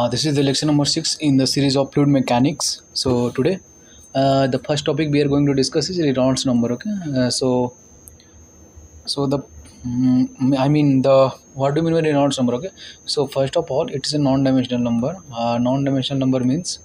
This is the lecture number 6 in the series of fluid mechanics. So today, the first topic we are going to discuss is Reynolds number. Okay, so the I mean the what do you mean by Reynolds number? Okay, so first of all, it is a non-dimensional number. Non-dimensional number means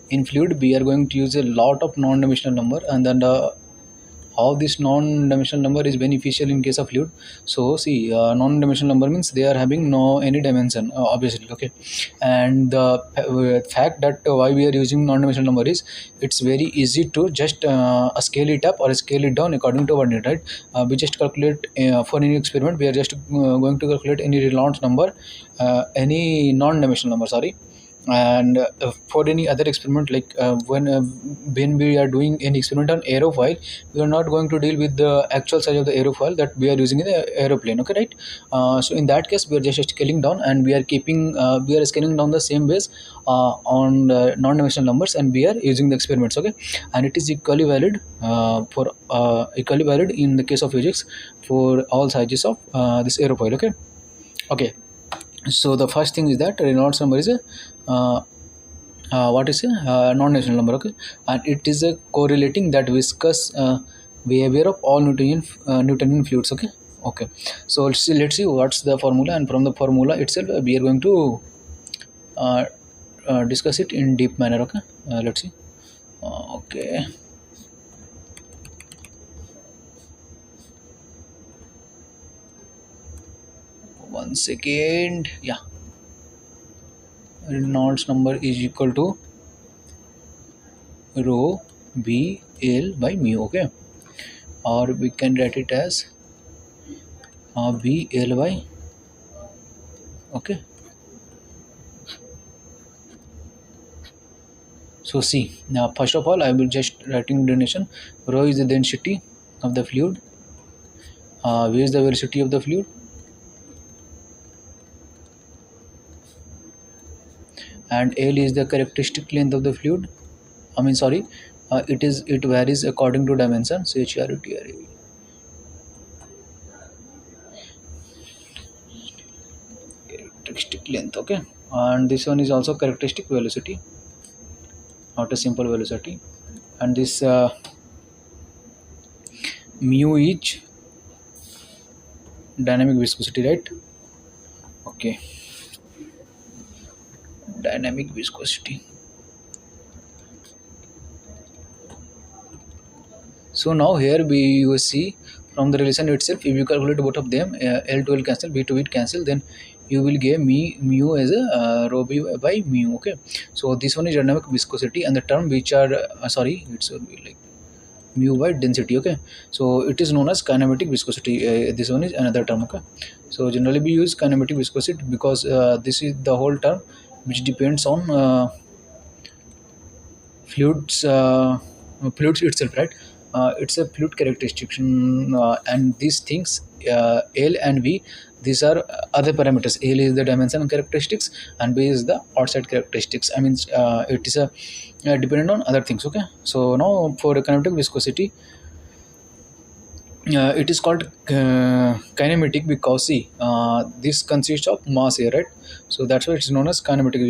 in fluid we are going to use a lot of non-dimensional number, and then how this non-dimensional number is beneficial in case of fluid. So see, non-dimensional number means they are having no any dimension, obviously. Okay, and the fact that why we are using non-dimensional number is it's very easy to just scale it up or scale it down according to our need, right? We just calculate for any experiment we are just going to calculate any Reynolds number, any non-dimensional number, sorry. And for any other experiment, like when we are doing any experiment on aerofoil, we are not going to deal with the actual size of the aerofoil that we are using in the aeroplane. Okay, right? So in that case we are just scaling down, and we are keeping we are scaling down the same ways on non-dimensional numbers, and we are using the experiments. Okay, and it is equally valid equally valid in the case of physics for all sizes of this aerofoil. Okay. So the first thing is that Reynolds number is a what is a non-dimensional number. Okay, and it is a correlating that viscous behavior of all Newtonian fluids. Okay, so let's see what's the formula, and from the formula itself we are going to discuss it in deep manner. Okay, let's see. Okay. One second. Yeah, Reynolds number is equal to rho b L by mu. Okay, or we can write it as b L by. Okay, so see, now first of all I will just writing definition. Rho is the density of the fluid, v is the velocity of the fluid, and L is the characteristic length of the fluid. It varies according to dimension. So HRUTRA. Characteristic length. Okay, and this one is also characteristic velocity, not a simple velocity. And this mu is dynamic viscosity, right? Okay, dynamic viscosity. So now here you see from the relation itself, if you calculate both of them, L to L cancel, B to B cancel, then you will get mu as a rho b by mu. Okay, so this one is dynamic viscosity, and the term which are it's like mu by density. Okay, so it is known as kinematic viscosity. This one is another term. Okay, so generally we use kinematic viscosity because this is the whole term which depends on fluids itself, right? It's a fluid characteristics, and these things L and V, these are other parameters. L is the dimension characteristics, and V is the outside characteristics. It is dependent on other things. Okay, so now for kinematic viscosity, it is called kinematic because see, this consists of mass here, right? So that's why it's known as kinematic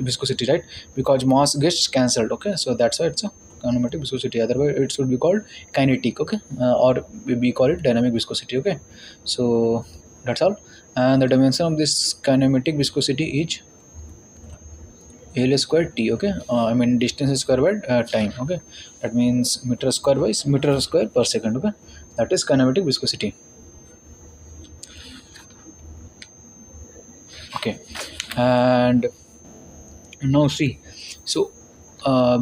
viscosity, right? Because mass gets cancelled. Okay, so that's why it's a kinematic viscosity. Otherwise it should be called kinetic. Okay, or we call it dynamic viscosity. Okay, so that's all. And the dimension of this kinematic viscosity is L square T. Okay, distance square by time. Okay, that means meter square per second. Okay, that is kinematic viscosity. Okay, and now see, so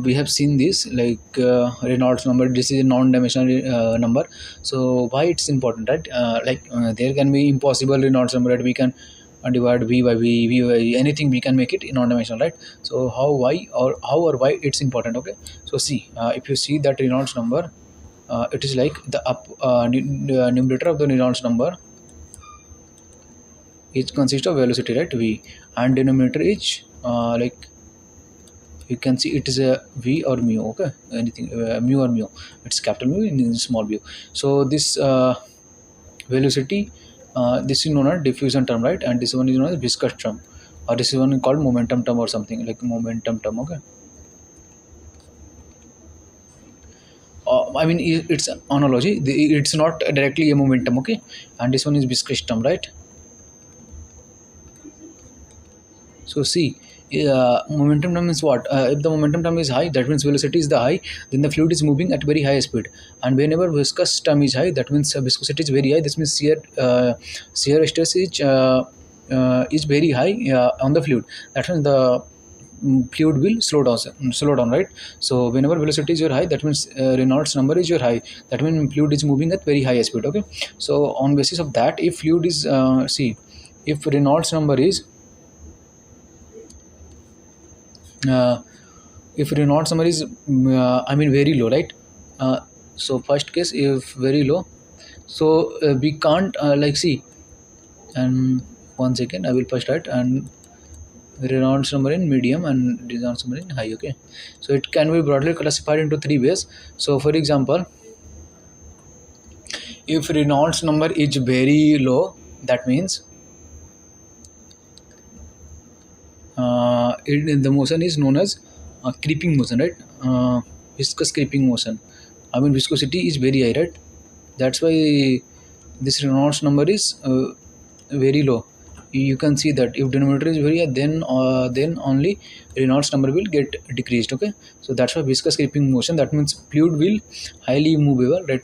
we have seen this like Reynolds number. This is a non-dimensional number. So why it's important, right? There can be impossible Reynolds number that we can divide v by v by anything, we can make it in non-dimensional, right? So how or why it's important. Okay, so see, if you see that Reynolds number, it is like the numerator of the Reynolds number it consists of velocity, right? V, and denominator is like you can see it is a v or mu. Okay, anything mu or mu, it's capital mu in small mu. So this velocity, this is known as diffusion term, right? And this one is known as viscous term. or this is one called momentum term or something like momentum term. Okay. I mean it's an analogy. It's not directly a momentum. Okay, and this one is viscosity term, right? So see, momentum term means what? If the momentum term is high, that means velocity is the high. Then the fluid is moving at very high speed. And whenever viscous term is high, that means viscosity is very high. This means shear stress is very high on the fluid. That means the fluid will slow down, right? So whenever velocity is your high, that means Reynolds number is your high. That means fluid is moving at very high speed. Okay. So on basis of that, if fluid is if Reynolds number is uh, if Reynolds number is I mean very low, right? So first case, if very low, so we can't like see. And 1 second, I will first start. And Reynolds number in medium and Reynolds number in high. Okay, so it can be broadly classified into three ways. So for example, if Reynolds number is very low, that means the motion is known as creeping motion, right? Viscous creeping motion. I mean viscosity is very high, right? That's why this Reynolds number is very low. You can see that if denominator is very high, then only Reynolds number will get decreased. Okay, so that's why viscous creeping motion. That means fluid will highly movable, right?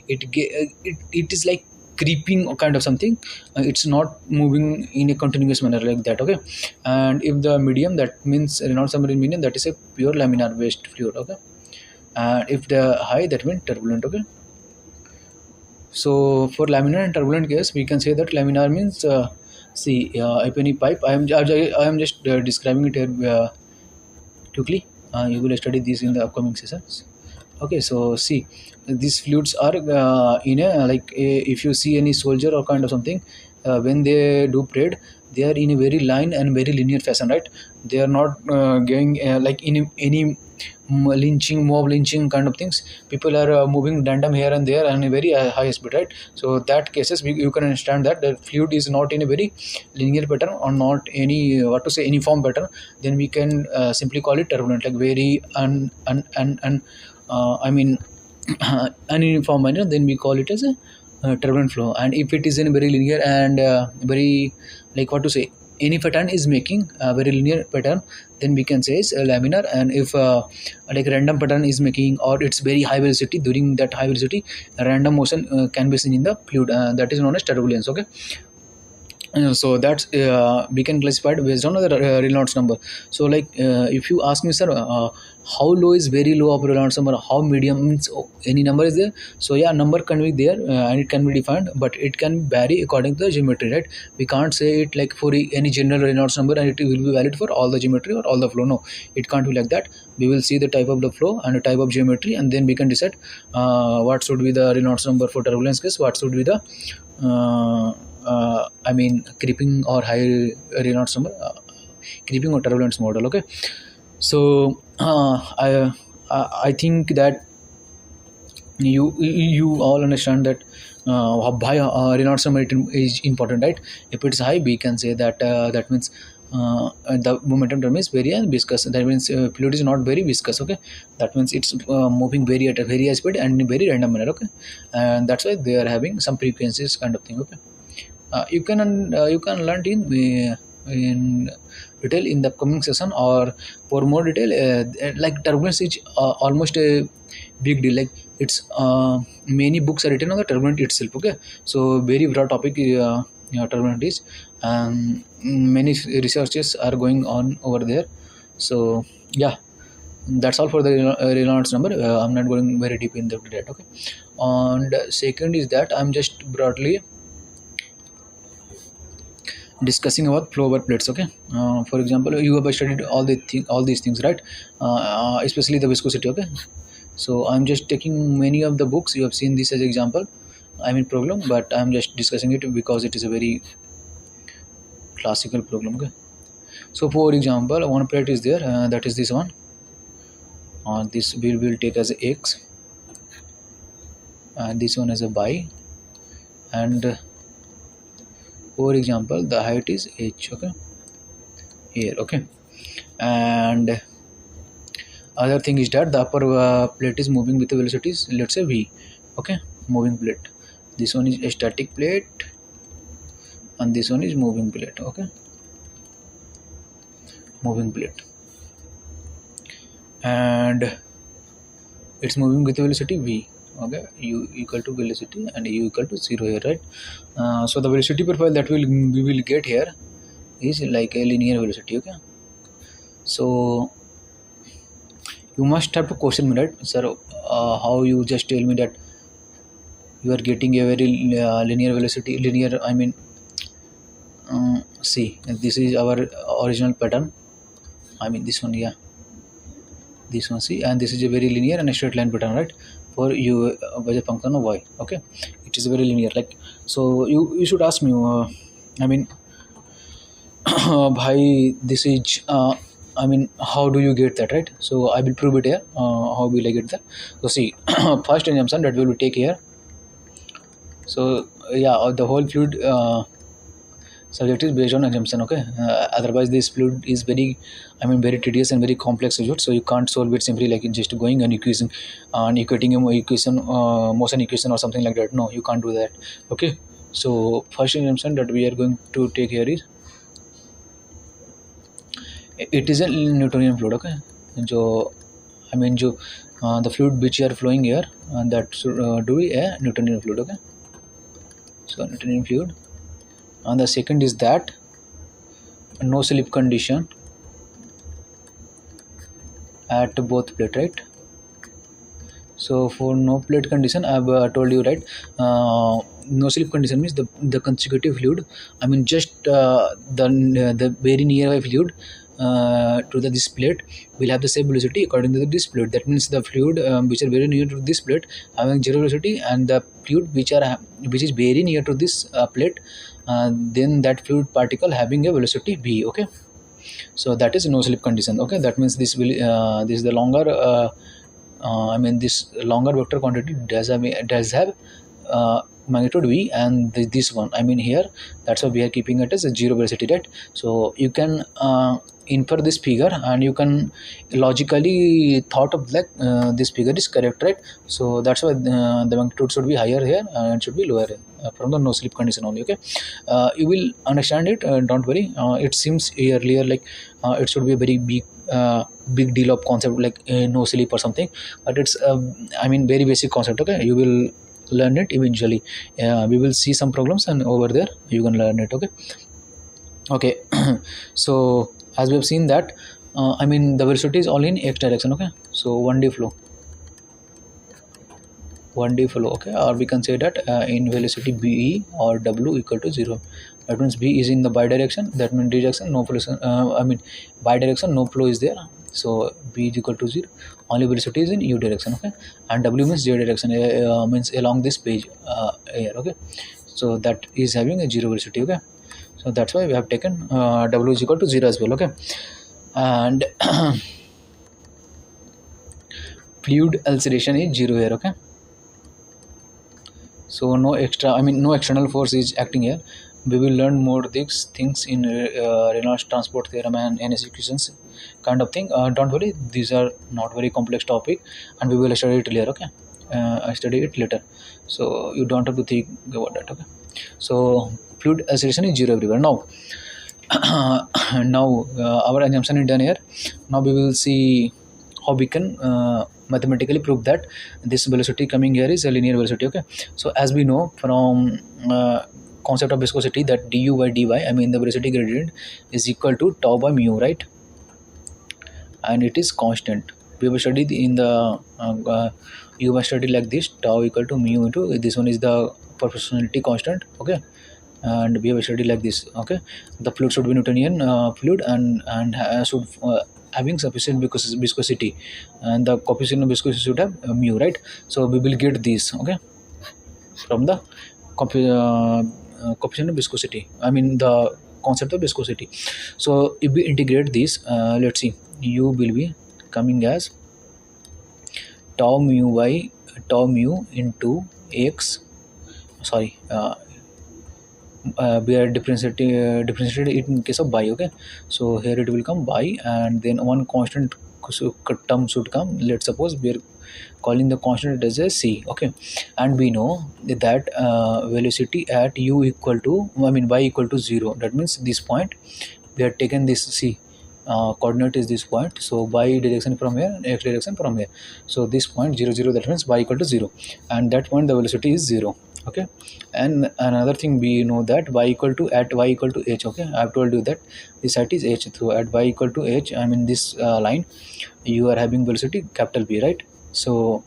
It is like creeping or kind of something. It's not moving in a continuous manner like that. Okay, and if the medium, that means Reynolds number in medium, that is a pure laminar based fluid. Okay, and if the high, that means turbulent. Okay. So for laminar and turbulent case, we can say that laminar means if any pipe. I am just describing it here quickly. You will study this in the upcoming sessions. Okay, so see, these fluids are in a if you see any soldier or kind of something, when they do parade, they are in a very line and very linear fashion, right? They are not going like in any mob lynching kind of things. People are moving random here and there and a very high speed, right? So that cases you can understand that the fluid is not in a very linear pattern or not any uniform pattern. Then we can simply call it turbulent, like very I mean ununiform manner. Then we call it as a turbulent flow. And if it is in a very linear and very any pattern is making a very linear pattern, then we can say it's laminar. And if like random pattern is making, or it's very high velocity, during that high velocity random motion can be seen in the fluid, that is known as turbulence. Okay. So that's we can classify it based on the Reynolds number. So if you ask me, sir, how low is very low of Reynolds number, how medium means any number is there. So yeah, number can be there and it can be defined, but it can vary according to the geometry, right? We can't say it like for any general Reynolds number and it will be valid for all the geometry or all the flow. No, it can't be like that. We will see the type of the flow and the type of geometry, and then we can decide what should be the Reynolds number for turbulence case, what should be the I mean creeping or high Reynolds number, creeping or turbulence model. Okay, so I think that you all understand that why Reynolds number is important, right? If it's high, we can say that that means the momentum term is very viscous. That means fluid is not very viscous. Okay, that means it's moving very at a very high speed and in very random manner. Okay, and that's why they are having some frequencies kind of thing. Okay. You can learn in detail in the upcoming session, or for more detail like turbulence is almost a big deal. Like it's many books are written on the turbulence itself. Okay, so very broad topic turbulence is, and many researches are going on over there. So yeah, that's all for the Reynolds number. I'm not going very deep in that. Okay, and second is that I'm just broadly discussing about flow over plates. Okay, for example, you have studied all these things, right? Especially the viscosity. Okay, so I'm just taking many of the books. You have seen this as example, I mean problem, but I'm just discussing it because it is a very classical problem. Okay, so for example, one plate is there, that is this one. This we will take as X, and this one as a Y, and for example the height is H. Okay, here. Okay, and other thing is that the upper plate is moving with the velocities, let's say v. Okay, moving plate. This one is a static plate and this one is moving plate. Okay, moving plate, and it's moving with the velocity v. Okay, u equal to velocity and u equal to 0 here, right? So the velocity profile that we will get here is like a linear velocity. Okay, so you must have to question me, right, sir? How you just tell me that you are getting a very linear velocity, linear, I mean, see, this is our original pattern. I mean this one, yeah, this one, see, and this is a very linear and a straight line pattern, right, for u as a function of y. Okay, it is very linear, like, so you should ask me, I mean, bhai, this is I mean, how do you get that, right? So I will prove it here. How will I get that? So see, first assumption that we will take here. So yeah, the whole fluid subject is based on assumption. Okay, otherwise this fluid is very, I mean, very tedious and very complex subject. So you can't solve it simply like just going and equating a equation, motion equation or something like that. No, you can't do that. Okay, so first assumption that we are going to take here is it is a Newtonian fluid. Okay, so I mean, the fluid which are flowing here, and that should do a Newtonian fluid. Okay, so Newtonian fluid, and the second is that no slip condition at both plate, right? So for no plate condition, I've told you, right, no slip condition means the consecutive fluid, I mean just the very nearby fluid to this plate will have the same velocity according to this plate. That means the fluid which are very near to this plate having zero velocity, and the fluid which is very near to this plate, then that fluid particle having a velocity v. Okay, so that is no slip condition. Okay, that means this will this is the longer I mean this longer vector quantity does have magnitude v, and this one, I mean here, that's why we are keeping it as a zero velocity, right? So you can infer this figure and you can logically thought of like this figure is correct, right? So that's why the magnitude should be higher here and should be lower from the no slip condition only. Okay, you will understand it, don't worry. It seems earlier like it should be a very big deal of concept like no slip or something, but it's I mean very basic concept. Okay, you will learn it eventually. We will see some problems and over there you can learn it. Okay, so as we have seen that I mean the velocity is all in x direction. Okay, so 1D flow, okay, or we can say that in velocity b or w equal to 0. That means b is in the bidirection, that means direction no flow, I mean bidirection no flow is there, so b is equal to 0, only velocity is in u direction. Okay, and w means z direction, means along this page here. Okay, so that is having a 0 velocity. Okay, so that's why we have taken w is equal to 0 as well. Okay, and fluid acceleration is 0 here. Okay, so no external force is acting here. We will learn more these things in Reynolds transport theorem and NS equations kind of thing. Don't worry, these are not very complex topic, and we will study it later. Okay, I study it later, so you don't have to think about that. Okay, so fluid acceleration is 0 everywhere. Now now our assumption is done here. Now we will see how we can mathematically prove that this velocity coming here is a linear velocity. Okay, so as we know from concept of viscosity that du by dy, I mean the velocity gradient is equal to tau by mu, right? And it is constant. We have studied in the you must study like this, tau equal to mu into this one is the proportionality constant. Okay, and we have studied like this. Okay, the fluid should be Newtonian fluid and should having sufficient viscosity, and the coefficient of viscosity should have mu, right? So we will get this. Okay, from the coefficient of viscosity, I mean the concept of viscosity. So if we integrate this, let's see, u will be coming as tau mu into x, sorry, we are differentiated it in case of by. Okay, so here it will come by, and then one constant term should come. Let's suppose we are calling the constant as a c. Okay, and we know that velocity at u equal to, I mean y equal to 0. That means this point we have taken this c, coordinate is this point, so y direction from here, x direction from here, so this point 0 0, that means y equal to 0, and that point the velocity is 0. Okay, and another thing we know that y equal to, at y equal to h. Okay, I have told you that this height is h, so at y equal to h, I mean this line, you are having velocity capital B, right? So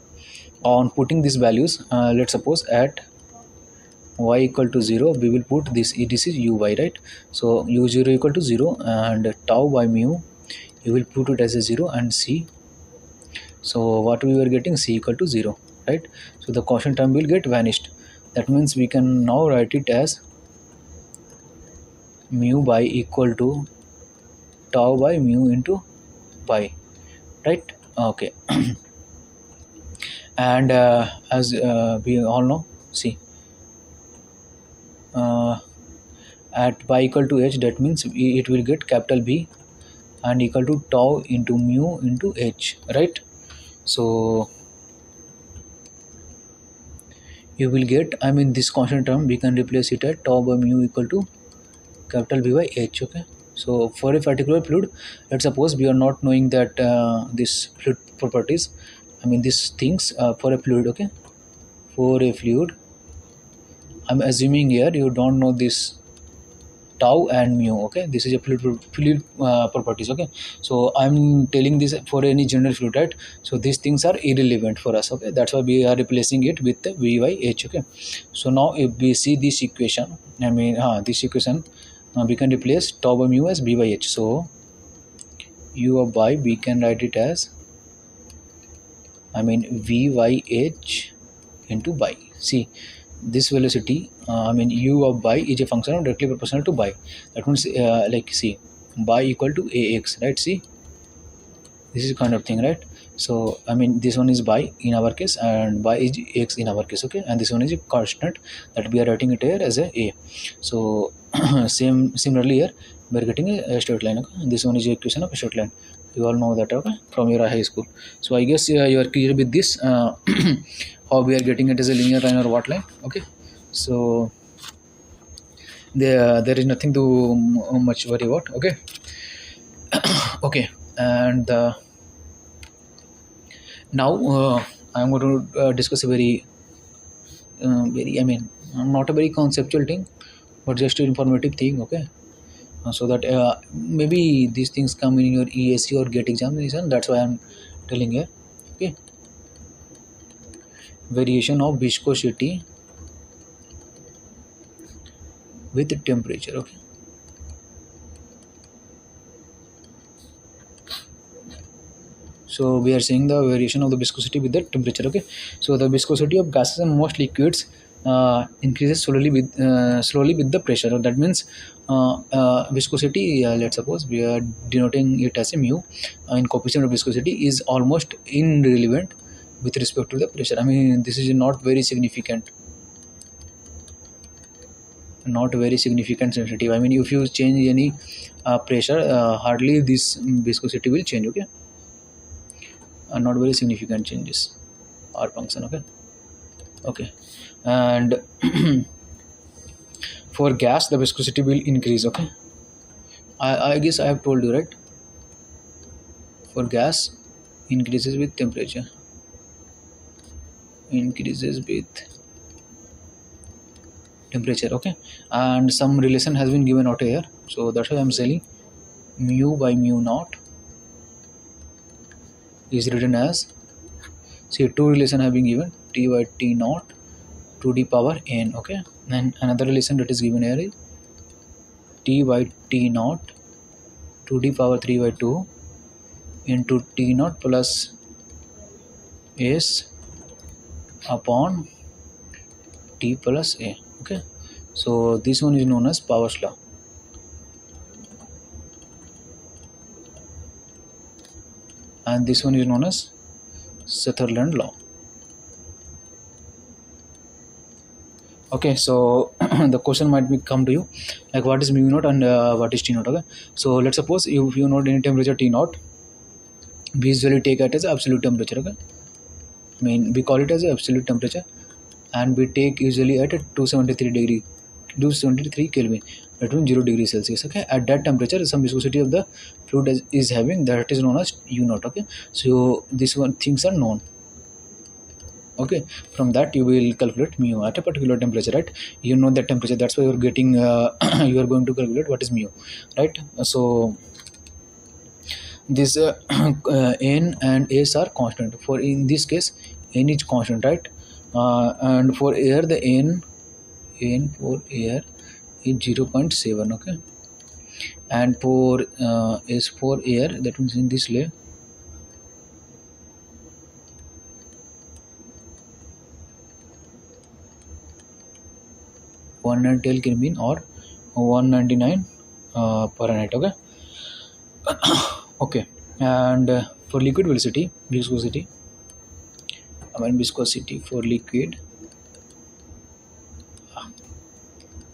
on putting these values, let's suppose at y equal to 0 we will put this is uy, right? So u0 equal to 0, and tau by mu you will put it as a 0, and c, so what we were getting, c equal to 0, right? So the constant term will get vanished. That means we can now write it as mu by equal to tau by mu into pi, right? Okay. And as we all know, see, at y equal to h, that means it will get capital B and equal to tau into mu into h, right? So you will get, I mean this constant term we can replace it at tau by mu equal to capital B by h. Okay, so for a particular fluid, let's suppose we are not knowing that this fluid properties, I mean these things for a fluid. Okay, for a fluid, I'm assuming here you don't know this tau and mu. Okay, this is a fluid properties. Okay, so I'm telling this for any general fluid, right? So these things are irrelevant for us. Okay, that's why we are replacing it with the v by h. Okay, so now if we see this equation, I mean this equation, we can replace tau by mu as b by h. So u of y we can write it as, I mean v by h into by. See, this velocity, I mean u of y is a function of directly proportional to y. That means like see, y equal to ax, right? See, this is kind of thing, right? So I mean this one is y in our case, and y is x in our case. Okay, and this one is a constant that we are writing it here as a. So similarly here we are getting a straight line. Okay, and this one is the equation of a straight line. You all know that, okay, from your high school. So I guess you are clear with this, how we are getting it as a linear line or what line. Okay, so there is nothing to much worry about. Okay. Okay, and now I'm going to discuss a very I mean not a very conceptual thing, but just an informative thing. Okay, so that maybe these things come in your ESE or GATE examination. That's why I'm telling here. Okay, variation of viscosity with temperature. Okay, so we are saying the variation of the viscosity with the temperature. Okay, so the viscosity of gases and most liquids increases slowly with the pressure. That means viscosity, let's suppose we are denoting it as a mu, and coefficient of viscosity is almost irrelevant with respect to the pressure. I mean this is not very significant, sensitive. I mean if you change any pressure, hardly this viscosity will change. Okay, not very significant changes are function. Okay, and for gas the viscosity will increase. Okay, I guess I have told you, right? For gas increases with temperature, okay, and some relation has been given out here, so that's why I'm saying mu by mu naught is written as, see, two relation have been given, t by t naught to the power n. Okay, and another relation that is given here is t by t naught to the power 3 by 2 into t naught plus s upon t plus a. Okay, so this one is known as Power's law. And this one is known as Sutherland law. Okay, so the question might be come to you like what is mu naught and what is T naught. Okay, so let's suppose if you know any temperature T naught, we usually take it as absolute temperature. Okay, I mean we call it as absolute temperature, and we take usually at 273 Kelvin, between 0 degrees Celsius. Okay, at that temperature some viscosity of the fluid is having, that is known as U naught. Okay, so these one things are known. Okay, from that you will calculate mu at a particular temperature, right? You know that temperature, that's why you're getting you are going to calculate what is mu, right? So this n and s are constant. For in this case n is constant, right? And for air the n for air is 0.7. okay, and for s for air, that means in this layer 110 Kelvin or 199 Fahrenheit. Okay. Okay, and for liquid viscosity, viscosity for liquid,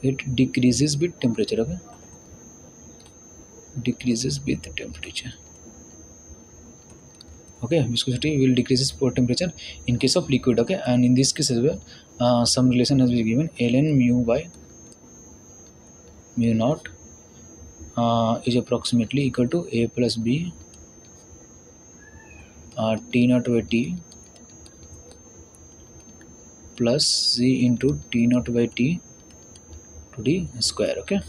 it decreases with temperature. Okay, decreases with temperature. Okay, viscosity will decreases for temperature in case of liquid. Okay, and in this case as well, some relation has been given. ln mu by mu naught is approximately equal to a plus b T naught by T plus c into T naught by T to the square. Okay.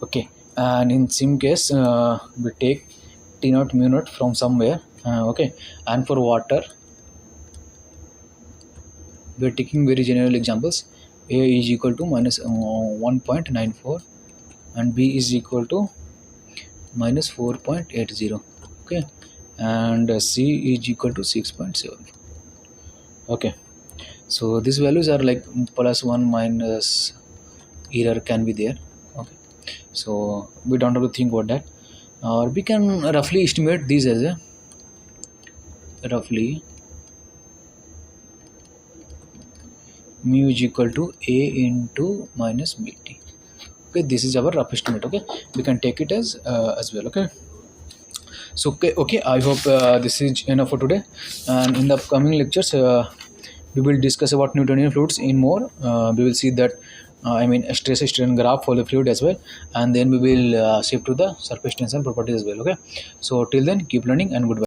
Okay, and in same case we take T naught mu naught from somewhere. Okay, and for water we are taking very general examples. A is equal to minus 1.94 and B is equal to minus 4.80. okay, and C is equal to 6.7. okay, so these values are like plus 1 minus error can be there. Okay, so we don't have to think about that, or we can roughly estimate these as a roughly mu is equal to a into minus bt. Okay, this is our rough estimate. Okay, we can take it as well. Okay, so okay, I hope this is enough for today, and in the upcoming lectures we will discuss about Newtonian fluids in more. We will see that I mean stress strain graph for the fluid as well, and then we will shift to the surface tension properties as well. Okay, so till then keep learning and goodbye.